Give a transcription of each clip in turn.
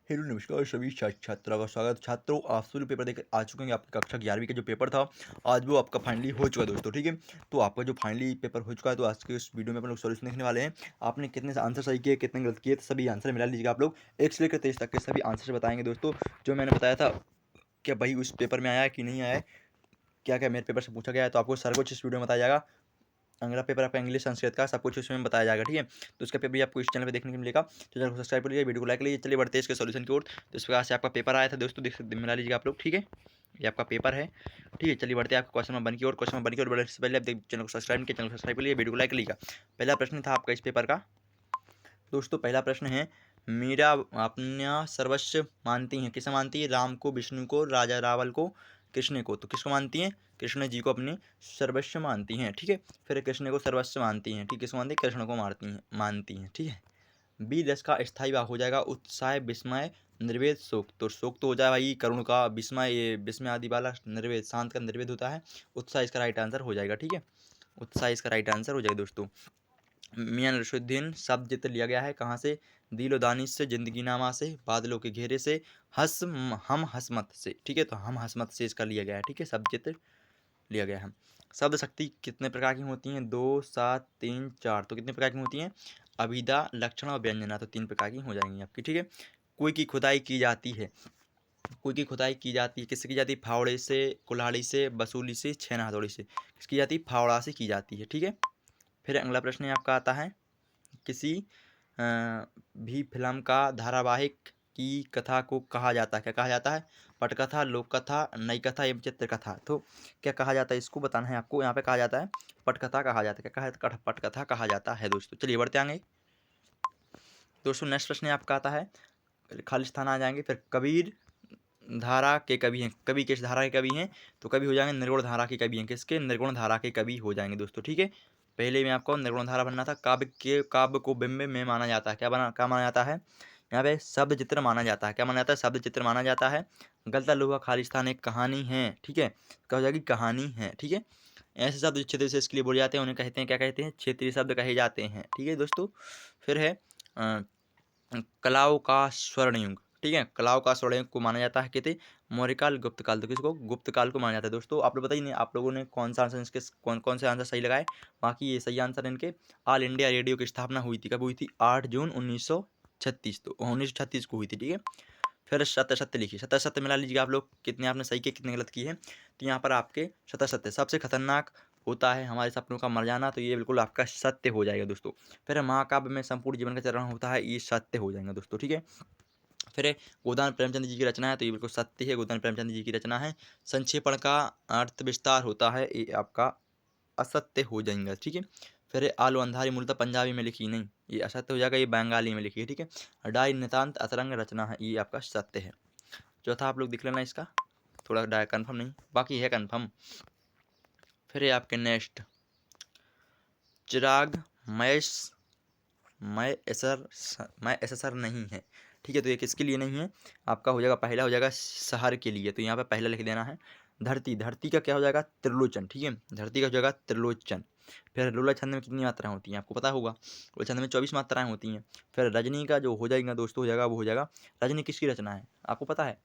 Hello नमस्कार सभी छात्रों का स्वागत। छात्रों, आप सभी पेपर देकर आ चुके हैं। आपकी कक्षा 11वीं का जो पेपर था आज वो आपका फाइनली हो चुका है दोस्तों, ठीक है। तो आपका जो फाइनली पेपर हो चुका है, तो आज के इस वीडियो में अपन लोग सॉल्यूशन देखने वाले हैं। आपने कितने आंसर सही किए, कितने गलत किए, तो सभी आंसर मिला लीजिएगा। आप लोग 1 से लेकर 23 तक के सभी आंसर बताएंगे दोस्तों। जो मैंने बताया था क्या भाई उस पेपर में आया है कि नहीं आया है, क्या क्या मेरे पेपर से पूछा गया है, तो आपको सारा कुछ इस वीडियो में बताया जाएगा। अगला पेपर आपका इंग्लिश संस्कृत का सब कुछ उसमें बताया जाएगा, ठीक है। तो उसका पेपर भी आपको इस चैनल पे देखने को मिलेगा। तो चैनल को सब्सक्राइब कर लीजिए, वीडियो को लाइक लीजिए। चलिए बढ़ते हैं इसके सॉल्यूशन की ओर। तो इस प्रकार से आपका पेपर आया था दोस्तों, देख सकते मिला लीजिएगा आप लोग, ठीक है। ये आपका पेपर है, ठीक है। चलिए बढ़ते हैं आपका क्वेश्चन नंबर 1 की ओर। क्वेश्चन नंबर 1 की ओर बढ़ने से पहले आप चैनल को सब्सक्राइब किया, चैनल को सब्सक्राइब कर लीजिए, वीडियो को लाइक लीजिएगा। पहला प्रश्न था आपका इस पेपर का दोस्तों। पहला प्रश्न है, मीरा अपना सर्वस्व मानती हैं, किसे मानती है? राम को, विष्णु को, राजा रावल को, कृष्ण को। तो किसको मानती हैं? कृष्ण जी को अपने सर्वस्व मानती हैं, ठीक है। फिर कृष्ण को सर्वस्व मानती हैं, ठीक है। किसको मानती है? कृष्ण को मानती हैं, ठीक है। बी 10 का स्थायी भाग हो जाएगा उत्साह, विस्मय, निर्वेद, शोक। तो शोक तो हो जाए भाई करुण का, विस्मय ये विस्मय आदि वाला, निर्वेद शांत का निर्वेद होता है, उत्साह इसका राइट आंसर हो जाएगा, ठीक है। उत्साह इसका राइट आंसर हो जाएगा दोस्तों। मियां नसरुद्दीन शब्द चित्र लिया गया है कहाँ से? दिलो दानिश से, जिंदगी नामा से, बादलों के घेरे से, हम हसमत से, ठीक है। तो हम हसमत से इसका लिया गया है, ठीक है। शब्द चित्र लिया गया है। शब्द शक्ति कितने प्रकार की होती हैं? 2, 7, 3, 4। तो कितने प्रकार की होती हैं? अभिधा, लक्षण और व्यंजना। तो 3 प्रकार की हो जाएंगी आपकी, ठीक है। कुएं की खुदाई की जाती है, कुएं की खुदाई की जाती है किससे की जाती है? फावड़े से, कुल्हाड़ी से, बसूली से, छेना हथौड़ी से। किसकी जाती है? फावड़ा से की जाती है, ठीक है। फिर अगला प्रश्न आपका आता है, किसी भी फिल्म का धारावाहिक की कथा को कहा जाता है, क्या कहा जाता है? पटकथा, लोक कथा, नई कथा एवं चित्रकथा। तो क्या कहा जाता है इसको बताना है आपको। यहाँ पे कहा जाता है पटकथा कहा जाता है। क्या कहा है? पटकथा कहा जाता है दोस्तों। चलिए बढ़ते आगे दोस्तों। नेक्स्ट प्रश्न आपका आता है, खाली स्थान आ जाएंगे। फिर कबीर धारा के कवि हैं, कवि किस धारा के कवि हैं? तो कवि हो जाएंगे निर्गुण धारा के कवि हैं। किसके? निर्गुण धारा के कवि हो जाएंगे दोस्तों, ठीक है। पहले में आपको निर्गुण धारा बनना था। काव्य को बिंब में माना जाता है, क्या माना जाता है? यहाँ पे शब्द चित्र माना जाता है। क्या माना जाता है? शब्द चित्र माना जाता है। गलता लोहा खाली स्थान एक कहानी है, ठीक है। क्या हो जाएगी? कहानी है, ठीक है। ऐसे शब्द जो क्षेत्रीय से इसके लिए बोले जाते हैं उन्हें कहते हैं, क्या कहते हैं? क्षेत्रीय शब्द कहे जाते हैं, ठीक है दोस्तों। फिर है कलाओं का स्वर्ण युग, ठीक है। कलाओं का स्वर्ण युग को माना जाता है कहते मौर्यकाल, गुप्त काल। तो किसको? गुप्त काल को माना जाता है दोस्तों। आप लोग बताइए नहीं, आप लोगों ने कौन सा आंसर इसके कौन कौन से आंसर सही लगाए? बाकी ये सही आंसर इनके। ऑल इंडिया रेडियो की स्थापना हुई थी, कब हुई थी? 8 जून 1936। तो 1936 को हुई थी, ठीक है। फिर सत्य सत्य लिखिए, सत्य सत्य मिला लीजिएगा आप लोग, कितने आपने सही किए, कितने गलत किए हैं। तो यहाँ पर आपके सत्य सत्य सबसे खतरनाक होता है हमारे सपनों का मर जाना, तो ये बिल्कुल आपका सत्य हो जाएगा दोस्तों। फिर महाकाव्य में संपूर्ण जीवन का चरण होता है, ये सत्य हो जाएगा दोस्तों, ठीक है। फिर गोदान प्रेमचंद जी की रचना है, तो ये बिल्कुल सत्य है, गोदान प्रेमचंद जी की रचना है। संक्षेपण का अर्थ विस्तार होता है, ये आपका असत्य हो जाएगा, ठीक है। फिर आलू अंधारी मूलतः पंजाबी में लिखी नहीं, ये असत्य हो जाएगा, ये बंगाली में लिखी है, ठीक है। डाई नितांत अतरंग रचना है, ये आपका सत्य है। चौथा आप लोग देख लेना इसका, थोड़ा डाय कन्फर्म नहीं, बाकी है कन्फर्म। फिर ये आपके नेक्स्ट चिराग मैस मैं एसएसआर नहीं है, ठीक है। तो ये किसके लिए नहीं है? आपका हो जाएगा पहला हो जाएगा शहर के लिए, तो यहाँ पे पहला लिख देना है। धरती, धरती का क्या हो जाएगा? त्रिलोचन, ठीक है। धरती का हो जाएगा त्रिलोचन। फिर लोला छंद में कितनी मात्राएं होती हैं आपको पता होगा? लोला छंद में 24 मात्राएं होती हैं। फिर रजनी का जो हो जाएगा दोस्तों, हो जाएगा वो हो जाएगा, रजनी किसकी रचना है आपको पता है?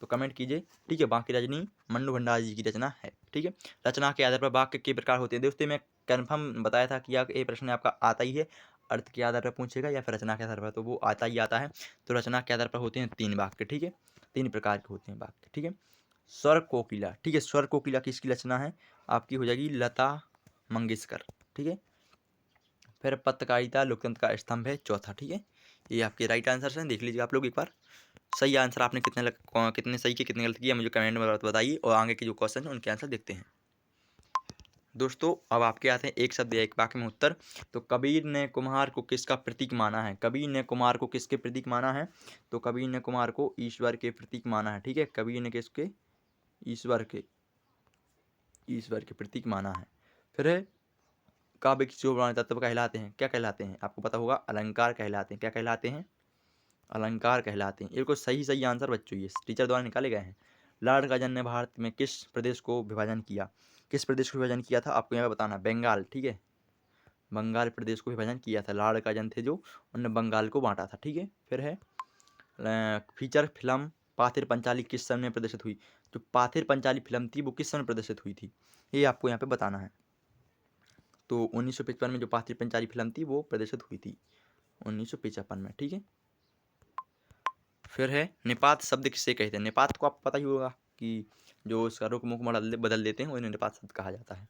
तो कमेंट कीजिए, ठीक है। बाकी रजनी मन्नू भंडारी जी की रचना है, ठीक है। रचना के आधार पर वाक्य के प्रकार होते हैं दोस्तों। मैं कन्फर्म बताया था कि ये प्रश्न आपका आता ही है, अर्थ के आधार पर पूछेगा या फिर रचना के आधार पर, तो वो आता ही आता है। तो रचना के आधार पर होते हैं 3 वाक्य, ठीक है। 3 प्रकार के होते हैं वाक्य, ठीक है। स्वर कोकिला, ठीक है। स्वर कोकिला किसकी रचना है? आपकी हो जाएगी लता मंगेशकर, ठीक है। फिर पत्रकारिता लोकतंत्र का स्तंभ है, चौथा, ठीक है। ये आपके राइट आंसर हैं, देख लीजिए आप लोग एक बार। सही आंसर आपने कितने सही किए, कितने गलत किए, मुझे कमेंट में बताइए। और आगे के जो क्वेश्चन हैं उनके आंसर देखते हैं दोस्तों। अब आपके आते हैं एक शब्द या एक वाक्य में उत्तर। तो कबीर ने कुम्हार को किसका प्रतीक माना है? कबीर ने कुम्हार को किसके प्रतीक माना है? तो कबीर ने कुम्हार को ईश्वर के प्रतीक माना है, ठीक है। कबीर ने किसके? ईश्वर के प्रतीक माना है। फिर है काव्य के शोभा तत्व कहलाते हैं, क्या कहलाते हैं आपको पता होगा? अलंकार कहलाते हैं। क्या कहलाते हैं? अलंकार कहलाते हैं। ये कुछ सही सही आंसर बच्चों ये टीचर द्वारा निकाले गए हैं। लॉर्ड कर्जन ने भारत में किस प्रदेश को विभाजन किया? किस प्रदेश को विभाजन किया था आपको यहाँ पे बताना? बंगाल, ठीक है। बंगाल प्रदेश को विभाजन किया था, लॉर्ड कर्जन थे जो, उन्होंने बंगाल को बांटा था, ठीक है। फिर है फीचर फिल्म पाथिर पंचाली किस सन में प्रदर्शित हुई। जो पाथिर पंचाली फिल्म थी वो किस सन में प्रदर्शित हुई थी, ये आपको यहाँ पे बताना है। तो 1955 में जो पाथिर पंचाली फिल्म थी वो प्रदर्शित हुई थी 1955 में, ठीक है। फिर है निपात शब्द किसे कहते हैं। निपात को आपको पता ही होगा कि जो उसका रुख मुख बदल देते हैं उन्हें निपात शब्द कहा जाता है।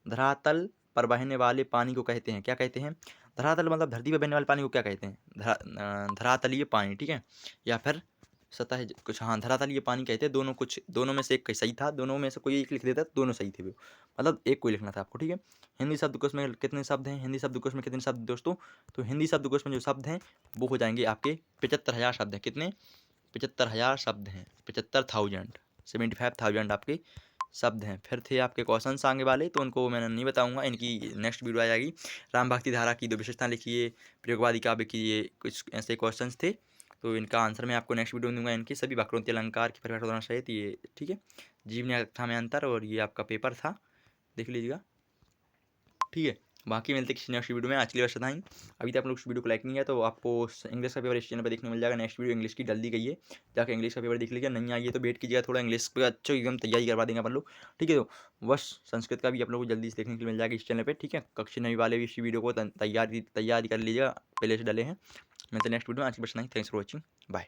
धरातल पर बहने वाले पानी को कहते हैं, क्या कहते हैं। धरातल मतलब धरती पर बहने वाले पानी को क्या कहते हैं, धरातलीय पानी, ठीक है। या फिर सतह कुछ, हाँ धरातलीय पानी कहते हैं। दोनों कुछ, दोनों में से एक सही था, दोनों में से कोई एक लिख देता तो दोनों सही थे वो, मतलब एक कोई लिखना था आपको, ठीक है। हिंदी शब्दकोश में कितने शब्द हैं, हिंदी शब्दकोश में कितने शब्द दोस्तों। तो हिंदी शब्दकोश में जो शब्द हैं वो हो जाएंगे आपके 75,000 शब्द हैं। कितने, 75,000 शब्द हैं, 75,000, 75,000 आपके शब्द हैं। फिर थे आपके क्वेश्चन आगे वाले, तो उनको मैं नहीं बताऊंगा, इनकी नेक्स्ट वीडियो आ जाएगी। राम भक्ति धारा की 2 विशेषता लिखिए, प्रयोगवादी काव्य की, ये कुछ ऐसे क्वेश्चन थे, तो इनका आंसर मैं आपको नेक्स्ट वीडियो में दूंगा। इनके सभी वक्रोक्ति अलंकार की परिभाषा होना सहित ये, ठीक है। जीवनी अवस्था में अंतर, और ये आपका पेपर था, देख लीजिएगा, ठीक है। बाकी मिलते हैं किसी नेक्स्ट वीडियो में। आज के लिए बस इतना ही। अभी तक आप लोग उस वीडियो को लाइक नहीं किया तो आपको इंग्लिश का पेपर इस चैनल पर देखने मिल जाएगा। नेक्स्ट वीडियो इंग्लिश की जल्दी गई है, जाकर इंग्लिश का पेपर देख लीजिए। नहीं आई है तो वेट कीजिएगा थोड़ा, इंग्लिश पे अच्छा एकदम तैयारी करवा देंगे अपन लोग, ठीक है। तो बस संस्कृत का भी आप लोग को जल्दी से देखने के लिए मिल जाएगा इस चैनल पर, ठीक है। कक्षा 9 वाले भी इस वीडियो को तैयारी कर लीजिएगा, पहले से डले हैं। मिलते हैं नेक्स्ट वीडियो में। आज की बस नहीं, थैंक्स फॉर वॉचिंग, बाय।